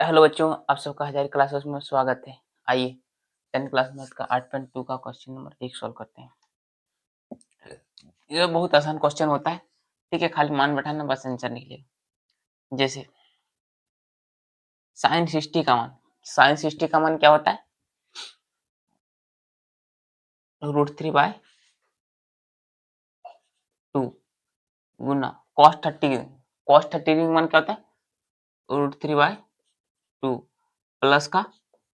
Hello बच्चों, आप सबका हजारी क्लासेस में स्वागत है। आइए 10th क्लास मैथ का 8.2 का क्वेश्चन नंबर 1 सॉल्व करते हैं। ये बहुत आसान क्वेश्चन होता है, ठीक है। खाली मान बैठाना, बस आंसर निकलेगा। जैसे साइन 60 का मान, साइन 60 का मान क्या होता है? √3/2 गुना cos 30। cos 30 का मान क्या होता है? √3/2 प्लस का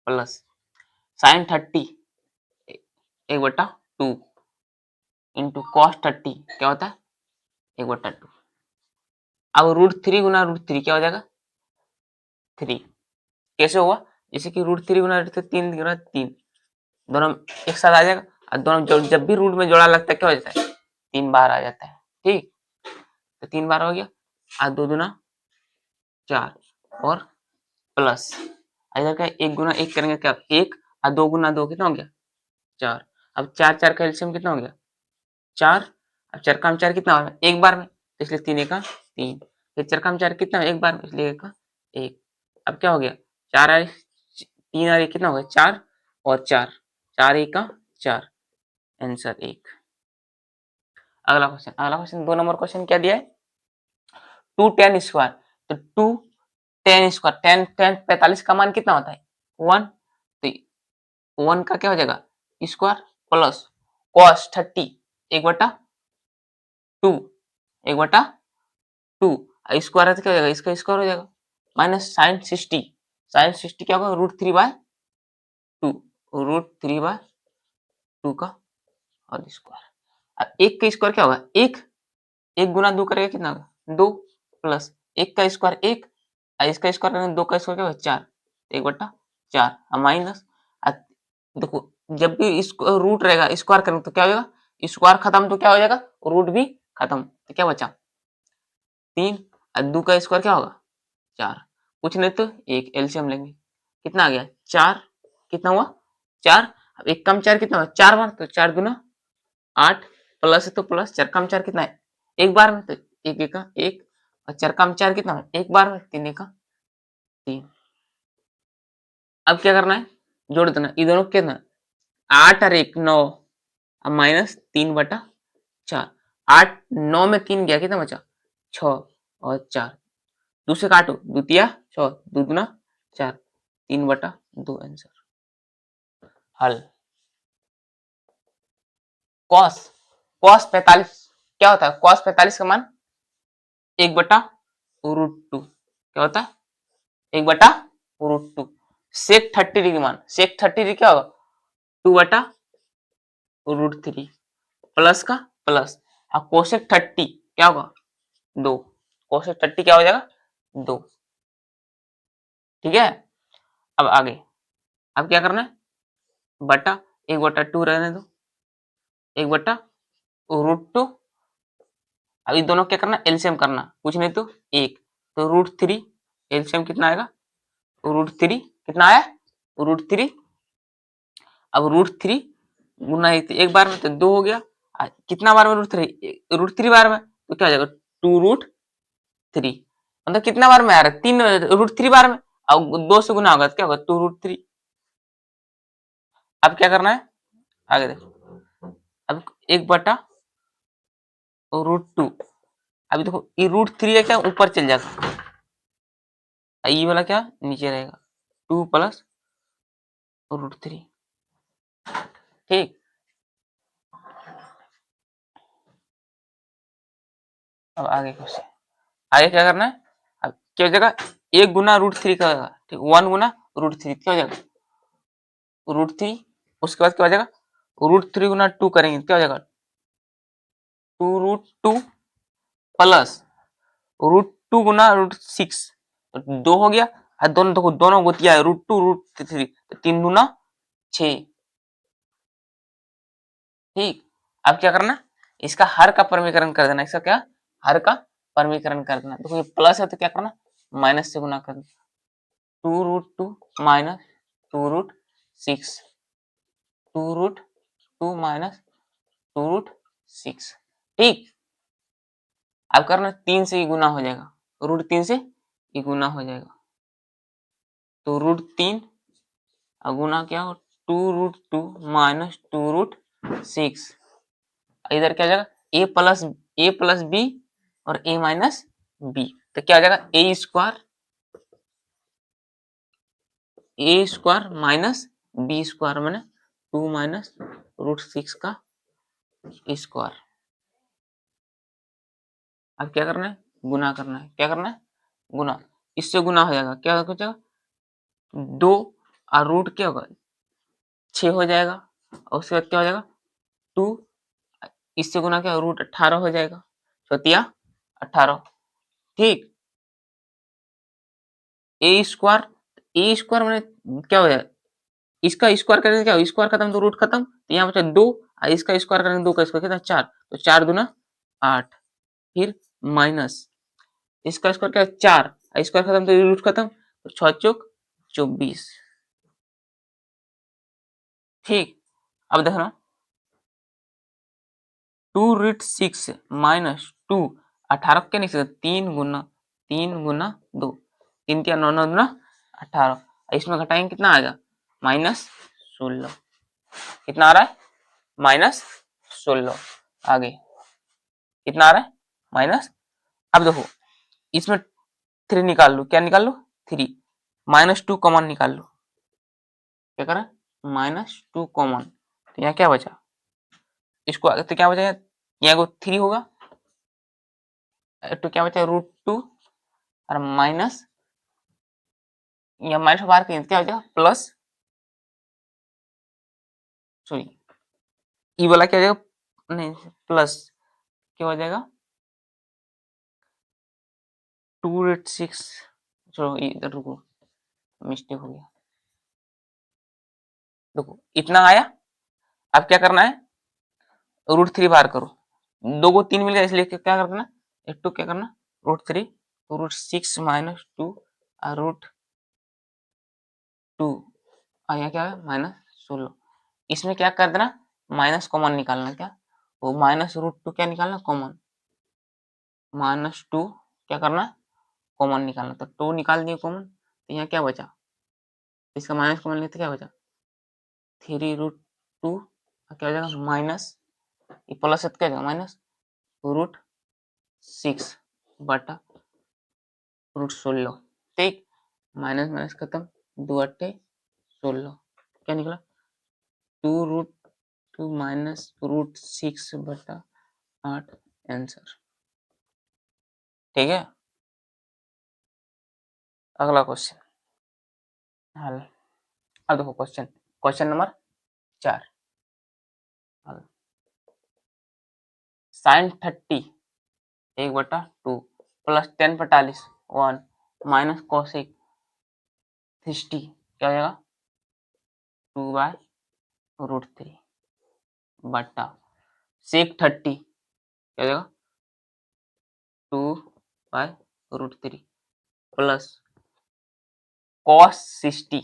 प्लस साइन 30 1/2 इंटू cos 30 क्या होता है? 1/2। अब √3 गुना √3 क्या हो जाएगा? 3। कैसे हुआ? जैसे कि √3 गुना 3 गुना 3 दोनों एक साथ आ जाएगा, और दोनों जब भी रूट में जोड़ा लगता है क्या हो जाता है? 3 बार आ जाता है। ठीक, तो 3 बार हो गया, और 2 दूना 4 और प्लस इधर का 1 गुना 1 करेंगे क्या? 1, और 2 गुना 2 कितना हो गया? 4। अब 4 4 का एलसीएम कितना हो गया? 4। अब 4 का 4 कितना हो गया? एक बार में, तो इसलिए 3 का 3। फिर 4 का 4 कितना? एक बार में, इसलिए 1 का 1। अब क्या हो गया? 4 आए 3 और 1 कितना हो गया? 4 और 4, 4 1 का 4, आंसर 1। अगला क्वेश्चन 2 नंबर क्वेश्चन क्या दिया है? 2 tan स्क्वायर, तो 2 tan स्क्वायर, tan 45 का मान कितना होता है? 1, तो 1 का क्या हो जाएगा? स्क्वायर प्लस cos 30 1/2, 1/2 स्क्वायर है तो क्या हो जाएगा? इसका स्क्वायर हो जाएगा, माइनस साइन 60, साइन 60 क्या होगा? √3/2, √3/2 का होल स्क्वायर। अब 1 का स्क्वायर क्या होगा? 1, 1 गुना 2 करेगा कितना होगा? 2 प्लस 1 का स्क्वायर 1, इसका स्क्वायर करेंगे 2 का स्क्वायर क्या होगा? 4, 1/4 माइनस। देखो जब भी इसको रूट रहेगा स्क्वायर करेंगे तो क्या हो जाएगा? स्क्वायर खत्म तो क्या हो जाएगा? रूट भी खत्म, तो क्या बचा? 3, और 2 का स्क्वायर क्या होगा? 4। कुछ नहीं तो एक एलसीएम लेंगे, कितना आ गया? 4, कितना हुआ? 4। अब 1 कम 4 कितना हुआ? 4 बार, तो 4 दूना 8, प्लस है तो प्लस, 4 कम 4 कितना है? एक बार में, तो 1 1 का 1, और 4 कम 4 कितना है? एक बार में, 3 1 का 3। अब क्या करना है? जोड़ देना, ये दोनों कितना? 8 और 1 9, अब माइनस 3/4। 8 9 में 3 गया, कितना बचा? 6 और 4, दूसरे काटो, द्वितीया 6, दूगुना 4, 3/2 आंसर। हल cos, cos 45 क्या होता है? cos 45 का मान 1/√2 क्या होता है? 1/√2। sec 30 डिग्री मान, sec 30 डिग्री क्या होगा? 2/√3 प्लस का प्लस, और cosec 30 क्या होगा? 2, cosec 30 क्या हो जाएगा? 2। ठीक है, अब आगे, अब क्या करना है? बटा 1/2 रहने दो, 1/√2। अभी दोनों क्या करना? एलसीएम करना, कुछ नहीं तो 1, तो √3 एलसीएम कितना आएगा? √3 कितना आया? √3। अब √3 गुना एक बार में, तो 2 हो गया। कितना बार में? √3 बार में, तो क्या हो जाएगा? 2√3, मतलब कितना बार में आ रहा है? 3 √3 बार में, अब 2 से गुना होगा तो क्या होगा? 2√3। अब क्या करना है? आगे देखो, अब 1/√2। अभी देखो ये √3 है क्या? ऊपर चल जाएगा, ये वाला क्या नीचे रहेगा? 2 प्लस √3। ठीक, अब आगे क्वेश्चन, आगे क्या करना है? अब क्या हो जाएगा? 1 गुना √3 का होगा, ठीक, 1 गुना √3 क्या हो जाएगा? √3। उसके बाद क्या हो जाएगा? √3 गुना 2 करेंगे क्या हो जाएगा? 2√2 प्लस √2 गुना √6, तो 2 हो गया, और दोनों देखो दोनों गोतिया है, √2 √3, तो 3 दूना 6। ठीक, अब क्या करना? इसका हर का परमीकरण कर देना, इसका क्या? हर का परमीकरण कर देना। देखो ये प्लस है तो क्या करना? माइनस से गुना करना, 2√2 माइनस 2√6, 2√2 माइनस 2√6। ठीक, अब करना 3 से ही गुना हो जाएगा, √3 से ही गुना हो जाएगा। तो √3 और गुना क्या हो 2√2 माइनस 2√6। इधर क्या हो जाएगा a प्लस बी और a माइनस बी, तो क्या हो जाएगा a square minus B square मैंने 2 माइनस √6 का स्क्वायर। अब क्या करना है, गुना करना है। क्या करना है, गुना। इससे गुना हो जाएगा, क्या हो जाएगा 2 और रूट क्या होगा 6 हो जाएगा, और उसके बाद क्या हो जाएगा 2, इससे गुना क्या √18 हो जाएगा, चौथिया 18। ठीक, ए स्क्वायर मैंने क्या हो जाएगा, इसका स्क्वायर करने से क्या हो, स्क्वायर खत्म तो रूट खत्म, तो यहाँ बचा 2 और इसका स्क्वायर करने 2 का स्क्वायर कितना 4, तो 4 दूना 8, फिर माइनस इसका स्क्वायर क्या 4, स्क्वायर खत्म तो रूट खत्म, तो 6 चौक 24। ठीक, अब देखना 2√6 माइनस 2, 18 क्या नहीं सकता 3 गुना 2, 3 क्या 9 9 दूना 18, इसमें घटाएंगे कितना आएगा -16। कितना आ रहा है -16। आगे कितना आ रहा है माइनस। अब देखो इसमें 3 निकाल लो, क्या निकाल लो 3, -2 कॉमन निकाल लो। क्या करा -2 कॉमन, तो यहाँ क्या बचा, इसको आगे तो क्या बचा, यहाँ को 3 होगा, तो क्या बचा √2 और माइनस, या माइनस बाहर करेंगे क्या हो जाएगा प्लस, सॉरी ई वाला क्या हो जाएगा नहीं प्लस, क्या हो जाएगा 2√6, चलो इधर रुको मिस्टेक हो गया, देखो इतना आया। अब क्या करना है √3 बाहर करो, 2 को 3 मिल गया इसलिए क्या करना, एक तो क्या करना √3, √6 -2 और √2 आया क्या है -16। इसमें क्या कर देना माइनस कॉमन निकालना, क्या वो -√2 क्या निकालना कॉमन, -2 क्या करना कॉमन निकालना, तो 2 निकाल दिए कॉमन, तो यहाँ क्या बचा, इसका माइनस कॉमन लेते क्या बचा 3√2, क्या हो जाएगा माइनस, ये प्लस क्या हो जाएगा -√6 बटा √16। ठीक, माइनस माइनस खत्म, 2 8 16, क्या निकला 2√2 माइनस √6 बटा 8 आंसर। ठीक है, अगला क्वेश्चन हल। अब देखो क्वेश्चन नंबर 4 हल। sin30 1/2 प्लस 10/45 1 माइनस cosec 60 क्या हो जाएगा 2/√3 बटा sec30 क्या हो जाएगा 2/√3 प्लस cos 60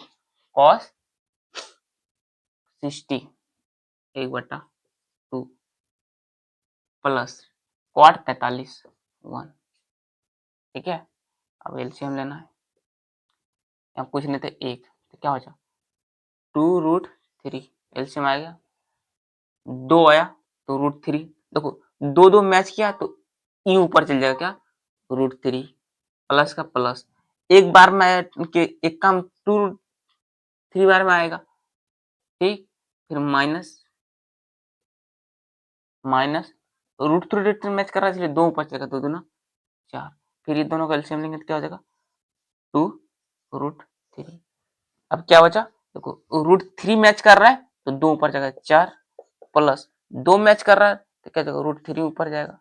1/2 प्लस cot 45 1। ठीक है, अब एलसीएम लेना है, यहाँ पूछ लेते एक, तो क्या हो जाए 2√3, एलसीएम आएगा 2 आया तो √3, देखो 2 2 मैच किया तो ई ऊपर चल जाएगा, क्या √3 प्लस का प्लस, एक बार में के एक काम 2 3 बार में आएगा। ठीक, फिर माइनस √3 मैच कर रहा है इसलिए 2 ऊपर चलेगा, 2 दूना 4, फिर ये दोनों का एलसीएम लेंगे तो क्या हो जाएगा 2√3। अब क्या बचा, देखो √3 मैच कर रहा है तो 2 ऊपर जाएगा 4, प्लस 2 मैच कर रहा है तो क्या जाएगा √3 ऊपर जाएगा,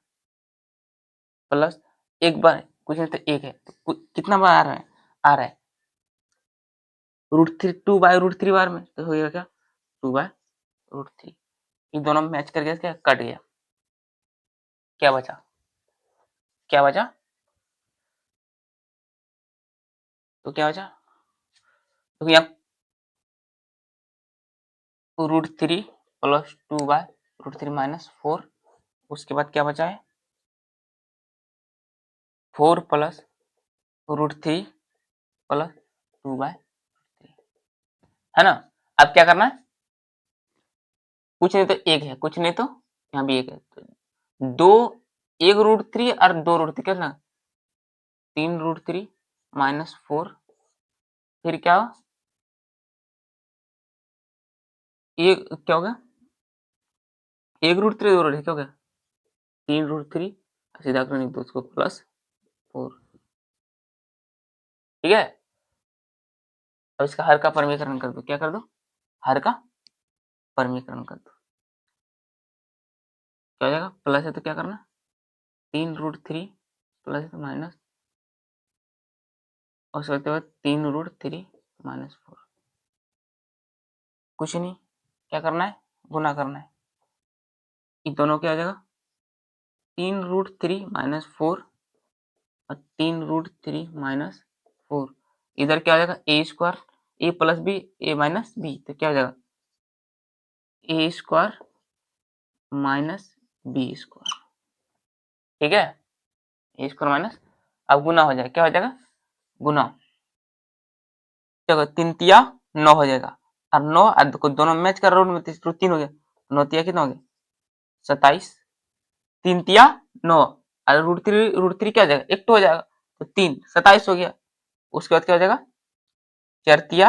प्लस एक बार कुछ नहीं तो एक है, तो कितना बार आ रहा है √3 2/√3 बार में, तो हो गया क्या 2/√3। ये दोनों मैच कर गया, क्या कट गया, क्या बचा तो क्या बचा, तो यहाँ √3 प्लस 2/√3 माइनस 4, उसके बाद क्या बचा है 4 प्लस √3 प्लस 2/√3। है ना। अब क्या करना है, कुछ नहीं तो एक है, कुछ नहीं तो यहाँ भी एक है, तो दो, एक रूट थ्री और दो रूट थ्री, कितना, 3√3 -4, फिर क्या हुआ, ये क्या हो गया, 1√3 2 रूट क्या हो गया, 3√3, सीधा कर नहीं तो उसको +4, ठीक है। अब इसका हर का परमीकरण कर दो, क्या कर दो, हर का परमीकरण कर दो, क्या हो जाएगा, प्लस है तो क्या करना, 3√3 प्लस है तो माइनस, और उसके बाद 3√3 -4, कुछ नहीं, क्या करना है, गुना करना है, इन दोनों क्या आ जाएगा, 3√3 -4 और 3√3 -4, इधर क्या हो जाएगा, ए स्क्वायर, ए प्लस बी, ए माइनस बी, तो क्या हो जाएगा, ए स्क्वायर माइनस बी स्क्वायर, ठीक है, ए स्क्वायर माइनस, अब गुना हो जाएगा, क्या हो जाएगा, गुना, क्या होगा, 3 तिया 9 हो जाएगा, और 9 और देखो दोनों मैच कर रूट में, तो 3 हो गया, 9 तिया कितना हो गया, 27, 3 तिया 9, और √3 क्या हो जाएगा, एक तो हो जाएगा, तो 3 27 हो गया, उसके बाद क्या हो जाएगा, 4 तिया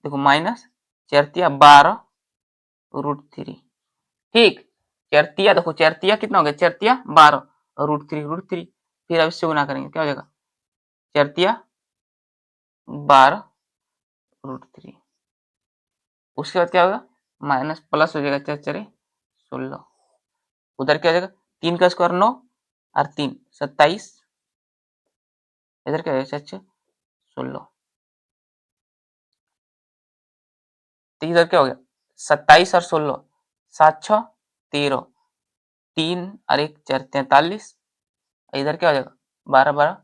देखो माइनस, 4 तिया 12√3, ठीक, 4 तिया देखो, 4 तिया कितना हो गया, 4 तिया 12 और √3, फिर अब इससे गुना करेंगे, क्या हो जाएगा, 4 तिया 12√3, उसके बाद क्या होगा, माइनस प्लस हो जाएगा, 4 4 16, उधर क्या हो जाएगा, 3 का स्क्वायर 9 और 3 27, इधर क्या हो जाएगा, 4 16, तो इधर क्या हो गया, 27 और 16, 7 6 13, 3 और 1 4 43, इधर क्या हो जाएगा, 12 12,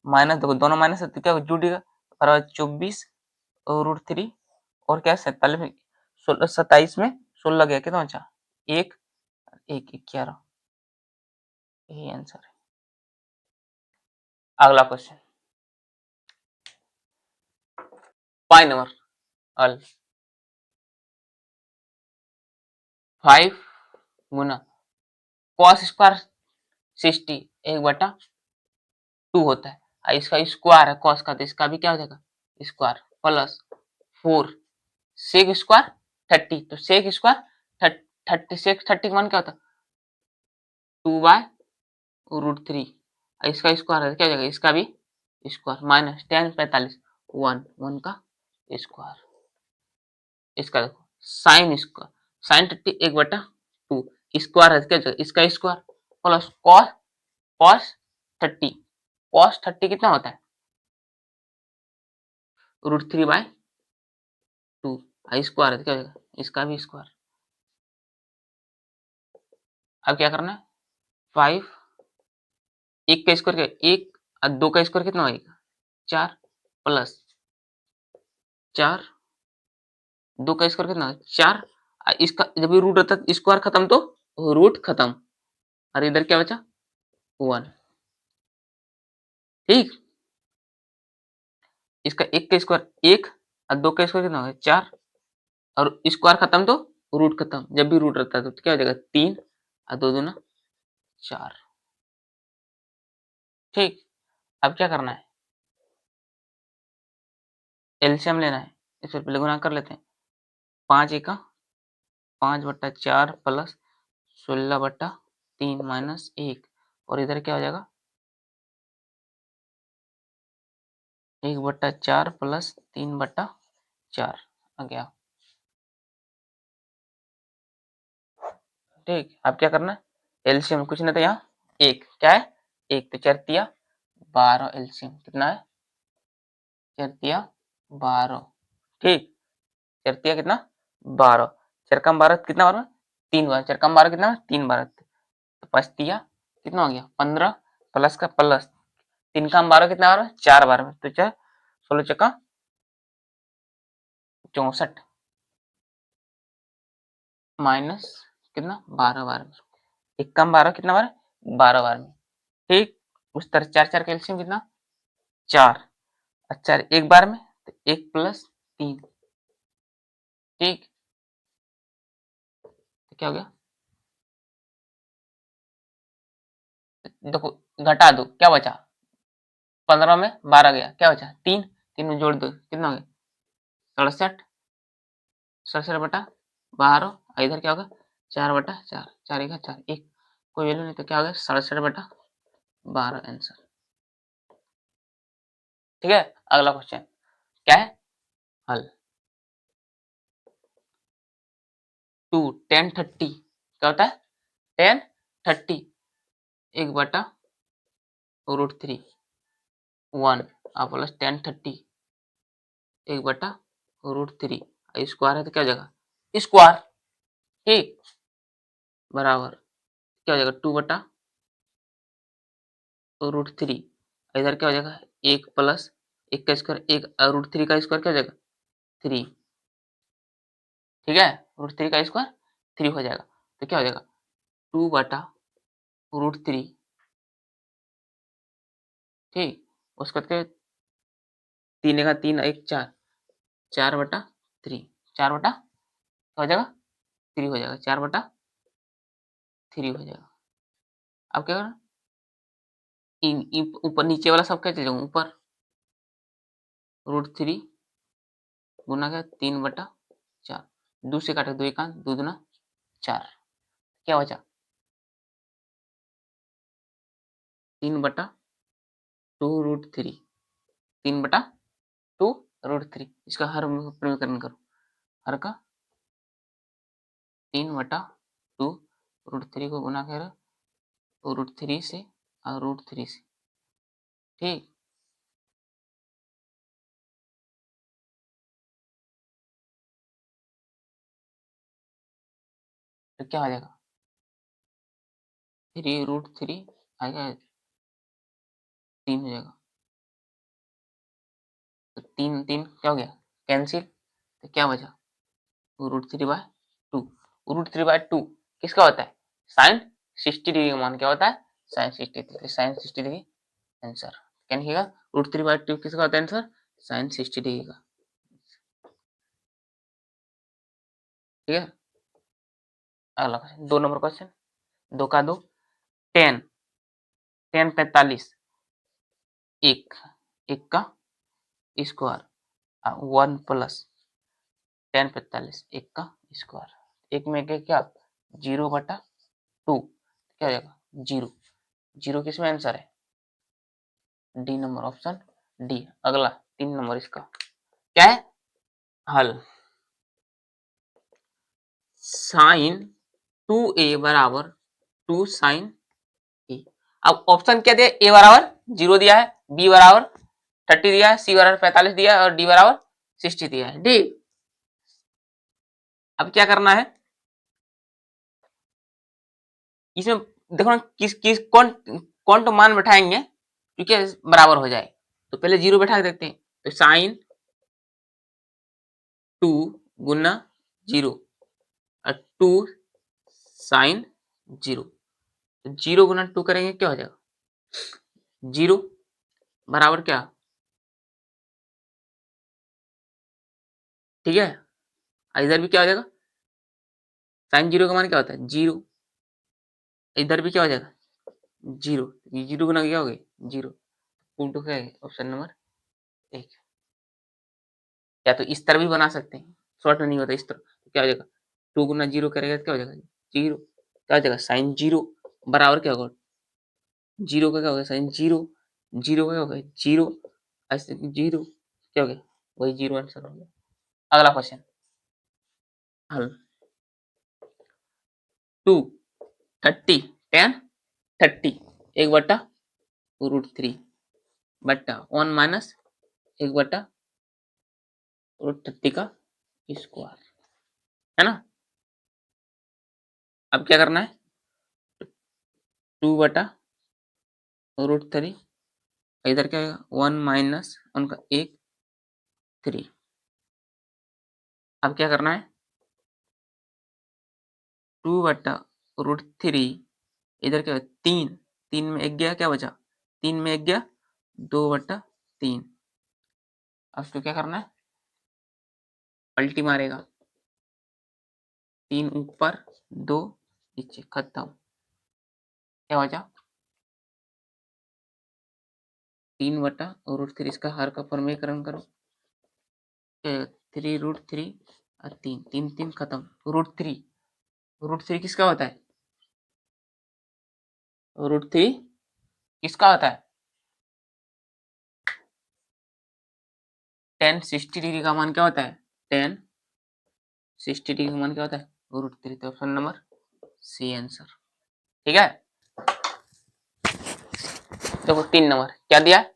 माइनस देखो दोनों माइनस है तो क्या जुड़ेगा, और 24√3, और क्या 47 में 27 में 16 गया, कितना बचा, एक, 11, यही आंसर है। अगला क्वेश्चन, पाई नंबर अल 5 गुना कॉस स्क्वायर 60 1/2 होता है, और इसका स्क्वायर है कॉस का, तो इसका भी क्या हो जाएगा, स्क्वायर प्लस 4 सेक स्क्वायर 30, तो सेक स्क्वायर 30, सेक 30 का मान क्या होता है, 2/√3, इसका स्क्वायर है क्या हो जाएगा, इसका भी स्क्वायर माइनस टेन 45, 1 का स्क्वायर, इसका देखो साइन स्क्वायर, साइन 30 1/2, स्क्वायर है क्या हो जाएगा, इसका square plus cos cos 30, cos 30 कितना होता है, √3/2, स्क्वायर है क्या हो जाएगा, इसका भी स्क्वायर, अब क्या करना है, 5, एक का स्क्वायर क्या, एक और 2 का स्क्वायर कितना होगा, 4 प्लस 4, 2 का स्क्वायर कितना, 4, इसका जब भी रूट होता है स्क्वायर खत्म तो रूट खत्म, और इधर क्या बचा, 1, ठीक, इसका एक का स्क्वायर 1 और 2 का स्क्वायर कितना होगा, 4, और स्क्वायर खत्म तो रूट खत्म, जब भी रूट रहता है तो क्या हो जाएगा, 3 और 2 दूना 4, ठीक, अब क्या करना है, एलसीएम लेना है, इससे पहले गुना कर लेते हैं, 5 एका 5/4 प्लस 16/3 माइनस 1, और इधर क्या हो जाएगा, 1/4 प्लस 3/4 आ गया, ठीक, अब क्या करना है, एलसीएम कुछ नहीं था यहाँ, एक क्या है, एक, तो 4 तिया 12, एलसीएम कितना है, 4 तिया 12, ठीक, 4 तिया कितना 12, 4 कम 12 कितना बार में, 3 बार, 4 कम 12 कितना 3 बार, तो 5 तिया कितना हो गया 15, प्लस का प्लस, 3 कम 12 कितना बार में, 4 बार में, तो 4 16 चक्का 64, माइनस कितना 12 बार में, 1 कम 12 कितना बार, 12 बार में, ठीक, उस तरह 4 4 कैल्शियम कितना 4, और 4 एक बार में, तो 1 प्लस 3, ठीक, तो क्या हो गया, देखो घटा दो, क्या बचा, 15 में 12 गया, क्या बचा 3, 3 में जोड़ दो कितना हो गया 67, 67 बटा 12, इधर क्या होगा 4 बटा 4, 4 एक 4, एक कोई वैल्यू नहीं, तो क्या हो गया 67 बटा 12 आंसर। ठीक है, अगला क्वेश्चन क्या है, हल 2 10 30 क्या होता है 10 30 1 बटा √3 1 प्लस 10 30 1 बटा √3 स्क्वायर है तो क्या हो जाएगा स्क्वायर, ठीक, बराबर क्या हो जाएगा 2 बटा √3, इधर क्या हो जाएगा 1 प्लस 1 का स्क्वायर 1 √3 का स्क्वायर क्या हो जाएगा 3, ठीक है, √3 का स्क्वायर 3 हो जाएगा, तो क्या हो जाएगा 2 बटा √3, ठीक, उसके बाद 3 का 3 1 4, 4 बटा 3, 4 बटा हो जाएगा 3 हो जाएगा, 4 बटा 3 हो जाएगा। अब क्या करना, ऊपर नीचे वाला सब क्या चले जाऊंगा ऊपर, √3 गुना क्या 3 बटा 4, 2 से काटे 2 1 2 दूना 4, क्या बचा 3 बटा 2√3, 3 बटा 2√3, इसका हर प्रमीकरण करो, हर का 3 बटा 2√3 को गुना करो √3 से और √3 से, ठीक, तो क्या हो जाएगा 3√3 आएगा 3 हो जाएगा, तो 3 3 क्या हो गया कैंसिल, तो क्या बचा √3/2, √3/2 किसका होता है साइन 60 डिग्री का मान क्या होता है sine 60 degree, sine 60 degree answer, क्या लिखिएगा √3/2 किसका होता है आंसर साइन 60 डिग्री का, ठीक है। अगला क्वेश्चन 2 नंबर क्वेश्चन, 2 का 2 10 10 45 1 1 का स्क्वायर 1 प्लस 10 45 1 का स्क्वायर, एक में एक क्या 0 बटा 2, क्या हो जाएगा 0, 0 किसमें आंसर है डी नंबर ऑप्शन डी। अगला 3 नंबर इसका क्या है हल साइन 2a बराबर 2 साइन ए, अब ऑप्शन क्या दिया ए बराबर 0 दिया है, बी बराबर 30 दिया है, सी बराबर 45 दिया है और डी बराबर 60 दिया है, डी। अब क्या करना है इसमें, देखो ना किस किस कौन कौन तो मान बैठाएंगे क्योंकि बराबर हो जाए, तो पहले 0 बैठा देते हैं, तो साइन 2 गुना 0 और 2 साइन 0, 0 गुना 2 करेंगे क्या हो जाएगा 0 बराबर क्या, ठीक है, इधर भी क्या हो जाएगा साइन 0 का मान क्या होता है 0, इधर भी क्या हो जाएगा 0, 0 गुना क्या हो गया 0, टू क्या है ऑप्शन नंबर 1, या तो इस तरह भी बना सकते हैं, शॉर्ट में नहीं होता इस तरह, तो क्या हो जाएगा 2 गुना 0 करेगा तो क्या हो जाएगा 0, क्या हो जाएगा साइन 0 बराबर क्या होगा 0 का क्या होगा साइन 0, 0 का क्या होगा 0, ऐसे 0 क्या हो गया वही 0 आंसर हो गया। अगला क्वेश्चन हल 2 30 10 30 1 बटा √3 बटा 1 माइनस 1 बटा √30 का स्क्वायर, है ना। अब क्या करना है 2 बटा √3, इधर क्या आएगा 1 माइनस उनका 1 3, अब क्या करना है 2 बटा √3, इधर क्या 3, 3 में 1 गया क्या बचा 3 में 1 गया 2 बटा 3, अब तो क्या करना है पलटी मारेगा 3 ऊपर 2 नीचे, खत्म। क्या बचा? 3 बटा रूट 3, इसका हर का फॉर्मीकरण करो। 3 रूट 3 और 3 3 3 खत्म। रूट 3 किसका होता है? रूट 3 किसका होता है? tan 60 डिग्री का मान क्या होता है? tan 60 डिग्री का मान क्या होता है? रूट 3। तो ऑप्शन नंबर सी आंसर। ठीक है, देखो 3 नंबर क्या दिया है?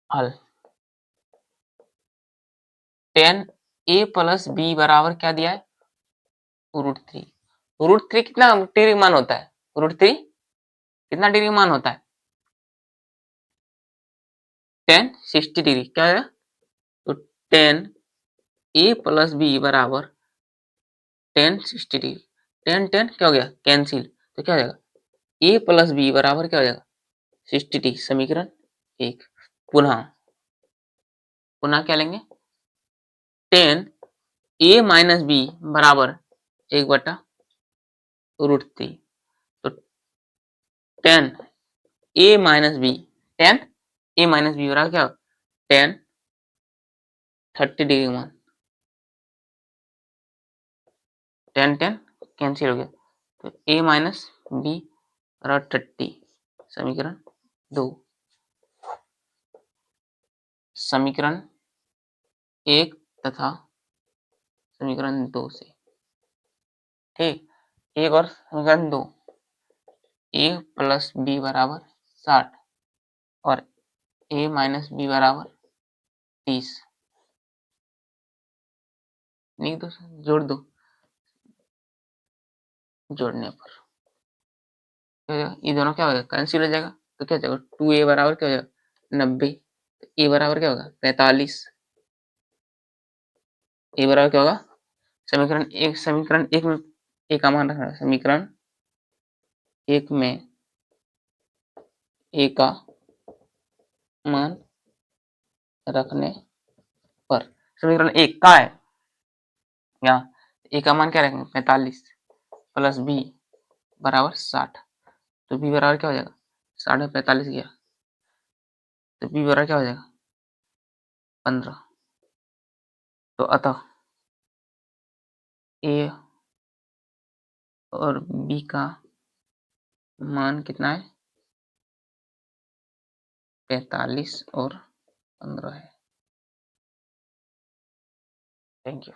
हल। tan a प्लस बी बराबर क्या दिया है? रूट 3। रूट 3 कितना डिग्री मान होता है? रूट 3 कितना डिग्री मान होता है? tan 60 degree. क्या है? तो tan a प्लस बी बराबर tan 60 डिग्री। tan tan क्या हो गया? कैंसिल। तो क्या हो जाएगा? a प्लस बी बराबर क्या हो जाएगा? 60 डिग्री। समीकरण 1। पुनः क्या लेंगे? tan a माइनस बी बराबर 1/√3। तो tan a minus B, tan a minus B बराबर क्या? tan 30 डिग्री मान। tan tan कैंसिल हो गया। तो a माइनस बी बराबर 30। समीकरण 2। समीकरण 1 तथा समीकरण 2 से। ठीक, एक और समीकरण 2। a प्लस बी बराबर 60 और a माइनस बी बराबर 30। नहीं तो जोड़ दो। जोड़ने पर ये दोनों क्या हो जाएगा? कैंसिल हो जाएगा। तो क्या हो जाएगा? 2a बराबर क्या हो जाएगा? 90। a बराबर क्या होगा? 45। a बराबर क्या होगा? समीकरण एक में a का मान रखना है। समीकरण 1 में a का मान रखने पर समीकरण 1 का है यहाँ। a का मान क्या रखेंगे? 45 प्लस b बराबर 60। तो b बराबर क्या हो जाएगा? 60 में 45 गया तो b बराबर क्या हो जाएगा? 15। तो अतः a और b का मान कितना है? 45 और 15 है। Thank you.